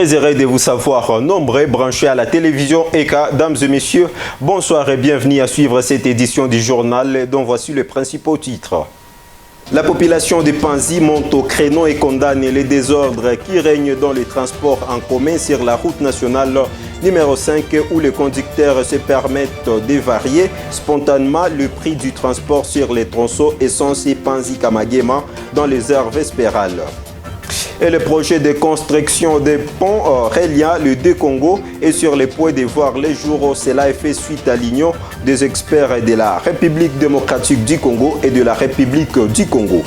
Très heureux de vous savoir nombreux branchés à la télévision ECA. Dames et messieurs, bonsoir et bienvenue à suivre cette édition du journal dont voici les principaux titres. La population de Panzi monte au créneau et condamne les désordres qui règnent dans les transports en commun sur la route nationale numéro 5 où les conducteurs se permettent de varier spontanément le prix du transport sur les tronçons essence Panzi-Kamagema dans les heures vespérales. Et le projet de construction des ponts reliant les deux Congos est sur le point de voir les jours. Cela est fait suite à l'union des experts de la République démocratique du Congo et de la République du Congo.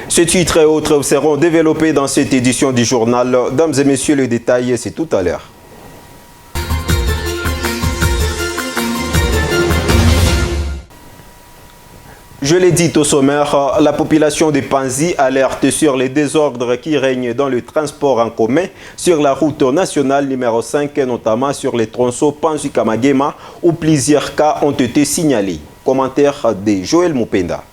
Ces titres et autres seront développés dans cette édition du journal. Dames et messieurs, le détail, c'est tout à l'heure. Je l'ai dit au sommaire, la population de Panzi alerte sur les désordres qui règnent dans le transport en commun sur la route nationale numéro 5, notamment sur les tronçons Panzi-Kamagema où plusieurs cas ont été signalés. Commentaire de Joël Moupenda.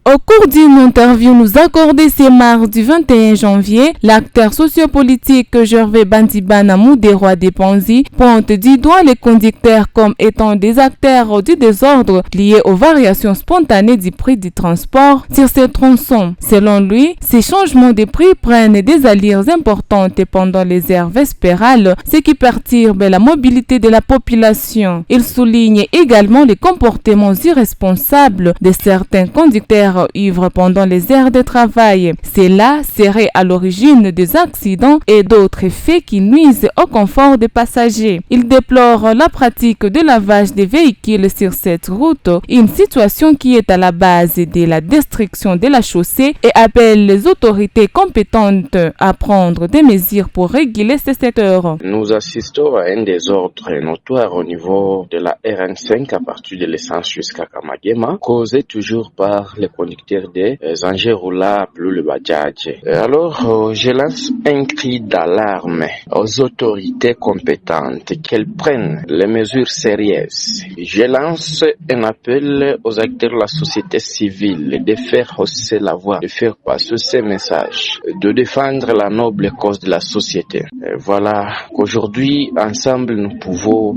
Au cours d'une interview nous accordée ce mardi 21 janvier, l'acteur sociopolitique Gervais Bandibana Moudéroy de Panzi pointe du doigt les conducteurs comme étant des acteurs du désordre liés aux variations spontanées du prix du transport sur ces tronçons. Selon lui, ces changements de prix prennent des allures importantes pendant les heures vespérales, ce qui perturbe la mobilité de la population. Il souligne également les comportements irresponsables de certains conducteurs ivres pendant les heures de travail. Cela serait à l'origine des accidents et d'autres faits qui nuisent au confort des passagers. Il déplore la pratique de lavage des véhicules sur cette route, une situation qui est à la base de la destruction de la chaussée et appelle les autorités compétentes à prendre des mesures pour réguler ce secteur. Nous assistons à un désordre notoire au niveau de la RN5 à partir de l'essence jusqu'à Kamagema, causé toujours par les conducteurs des engins roulables, le Bajaj. Alors, je lance un cri d'alarme aux autorités compétentes qu'elles prennent les mesures sérieuses. Je lance un appel aux acteurs de la société civile de faire hausser la voix, de faire passer ces messages, de défendre la noble cause de la société. Voilà qu'aujourd'hui, ensemble, nous pouvons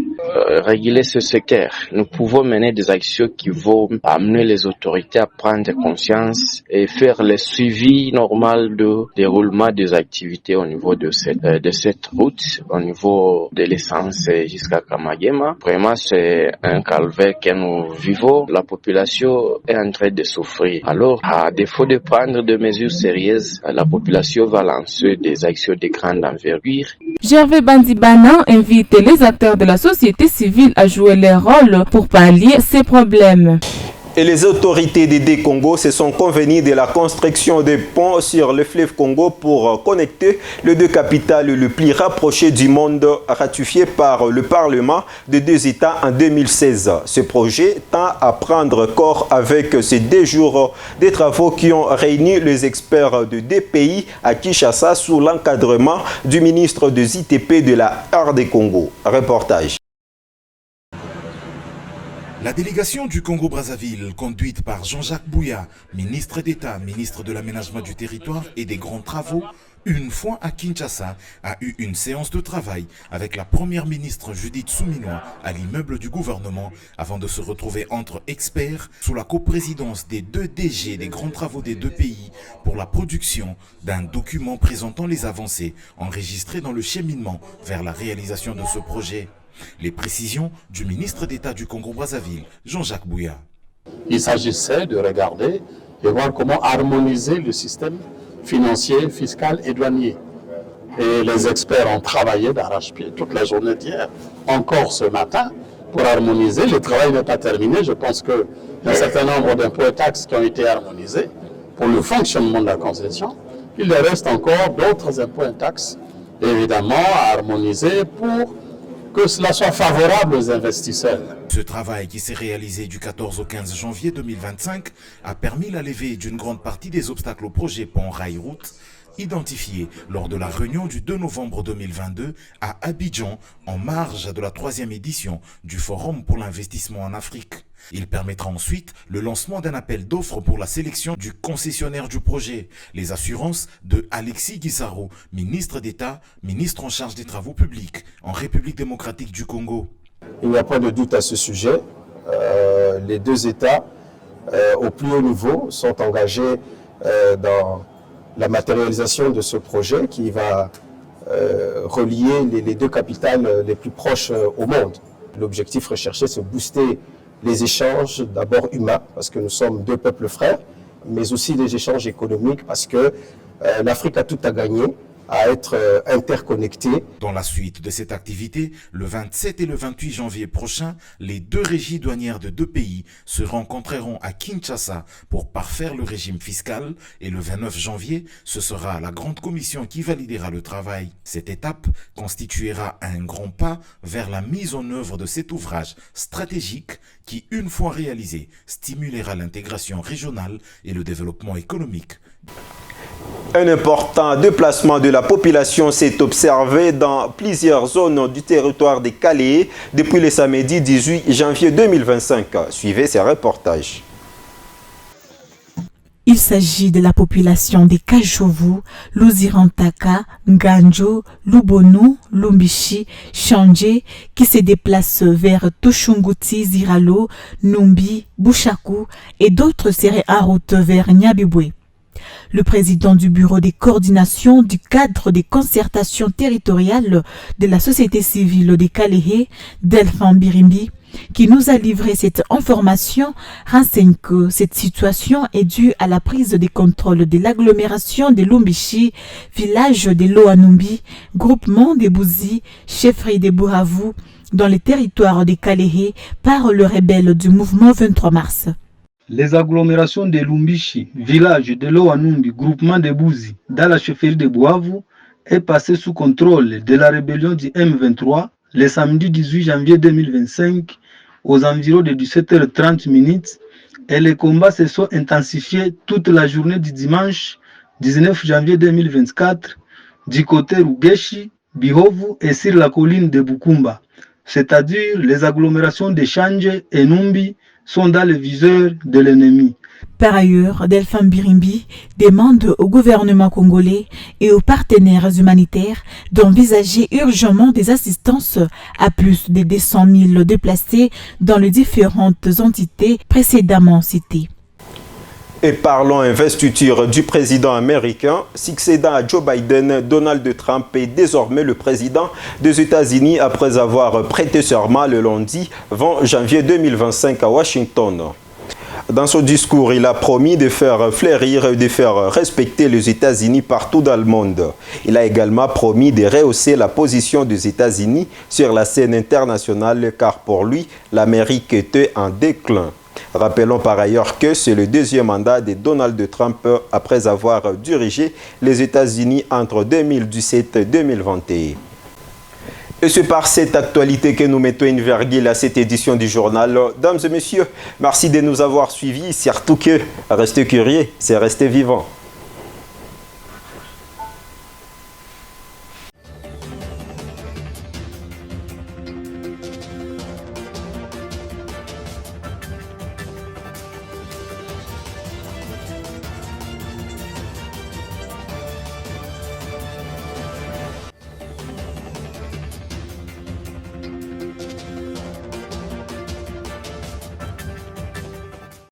réguler ce secteur. Nous pouvons mener des actions qui vont amener les autorités à prendre conscience et faire le suivi normal de déroulement des activités au niveau de cette route, au niveau de l'essence jusqu'à Kamagema. Vraiment, c'est un calvaire que nous vivons. La population est en train de souffrir. Alors, à défaut de prendre des mesures sérieuses, la population va lancer des actions de grande envergure. Gervais Bandibana invite les acteurs de la société civile à jouer leur rôle pour pallier ces problèmes. Et les autorités des deux Congos se sont convenues de la construction des ponts sur le fleuve Congo pour connecter les deux capitales les plus rapprochées du monde, ratifié par le Parlement des deux États en 2016. Ce projet tend à prendre corps avec ces 2 jours de travaux qui ont réuni les experts de 2 pays à Kinshasa sous l'encadrement du ministre des ITP de la RD Congo. Reportage. La délégation du Congo-Brazzaville, conduite par Jean-Jacques Bouya, ministre d'État, ministre de l'Aménagement du Territoire et des Grands Travaux, une fois à Kinshasa, a eu une séance de travail avec la première ministre Judith Souminois à l'immeuble du gouvernement avant de se retrouver entre experts sous la coprésidence des 2 DG des Grands Travaux des 2 pays pour la production d'un document présentant les avancées enregistrées dans le cheminement vers la réalisation de ce projet. Les précisions du ministre d'État du Congo-Brazzaville, Jean-Jacques Bouya. Il s'agissait de regarder et voir comment harmoniser le système financier, fiscal et douanier. Et les experts ont travaillé d'arrache-pied toute la journée d'hier, encore ce matin, pour harmoniser. Le travail n'est pas terminé. Je pense qu'il y a un certain nombre d'impôts et taxes qui ont été harmonisés pour le fonctionnement de la concession. Il reste encore d'autres impôts et taxes, évidemment, à harmoniser pour que cela soit favorable aux investisseurs. Ce travail qui s'est réalisé du 14 au 15 janvier 2025 a permis la levée d'une grande partie des obstacles au projet Pont Rail Route identifié lors de la réunion du 2 novembre 2022 à Abidjan en marge de la 3e édition du Forum pour l'investissement en Afrique. Il permettra ensuite le lancement d'un appel d'offres pour la sélection du concessionnaire du projet. Les assurances de Alexis Guissaro, ministre d'État, ministre en charge des travaux publics en République démocratique du Congo. Il n'y a pas de doute à ce sujet. Les deux États, au plus haut niveau, sont engagés dans la matérialisation de ce projet qui va relier les deux capitales les plus proches au monde. L'objectif recherché, c'est de booster les échanges, d'abord humains, parce que nous sommes deux peuples frères, mais aussi les échanges économiques, parce que l'Afrique a tout à gagner à être interconnectés. Dans la suite de cette activité, le 27 et le 28 janvier prochain, les deux régies douanières de deux pays se rencontreront à Kinshasa pour parfaire le régime fiscal et le 29 janvier, ce sera la grande commission qui validera le travail. Cette étape constituera un grand pas vers la mise en œuvre de cet ouvrage stratégique qui, une fois réalisé, stimulera l'intégration régionale et le développement économique. Un important déplacement de la population s'est observé dans plusieurs zones du territoire des Calais depuis le samedi 18 janvier 2025. Suivez ces reportages. Il s'agit de la population des Kajovu, Luzirantaka, Nganjo, Lubonu, Lumbishi, Changé, qui se déplacent vers Toshunguti, Ziralo, Numbi, Bouchakou et d'autres seraient en route vers Nyabibwe. Le président du bureau des coordinations du cadre des concertations territoriales de la société civile des Calais, Delphin Birimbi, qui nous a livré cette information, renseigne que cette situation est due à la prise des contrôles de l'agglomération de Lumbishi, village de Loanumbi, groupement des Bouzi, chefferie des Bouravu, dans les territoires des Calais par le rebelle du mouvement 23 mars. Les agglomérations de Lumbishi, village de Loanumbi, groupement de Bouzi, dans la chefferie de Boavu, est passé sous contrôle de la rébellion du M23 le samedi 18 janvier 2025 aux environs de 17h30 et les combats se sont intensifiés toute la journée du dimanche 19 janvier 2024 du côté Rugeshi, Bihovu et sur la colline de Bukumba, c'est-à-dire les agglomérations de Chanje et Numbi sont dans le viseur de l'ennemi. Par ailleurs, Delphin Birimbi demande au gouvernement congolais et aux partenaires humanitaires d'envisager urgemment des assistances à plus de 200 000 déplacés dans les différentes entités précédemment citées. Et parlons investiture du président américain. Succédant à Joe Biden, Donald Trump est désormais le président des États-Unis après avoir prêté serment le lundi 20 janvier 2025 à Washington. Dans son discours, il a promis de faire fleurir et de faire respecter les États-Unis partout dans le monde. Il a également promis de rehausser la position des États-Unis sur la scène internationale car pour lui, l'Amérique était en déclin. Rappelons par ailleurs que c'est le deuxième mandat de Donald Trump après avoir dirigé les États-Unis entre 2017 et 2021. Et c'est par cette actualité que nous mettons une virgule à cette édition du journal. Dames et messieurs, merci de nous avoir suivis. Surtout que rester curieux, c'est rester vivant.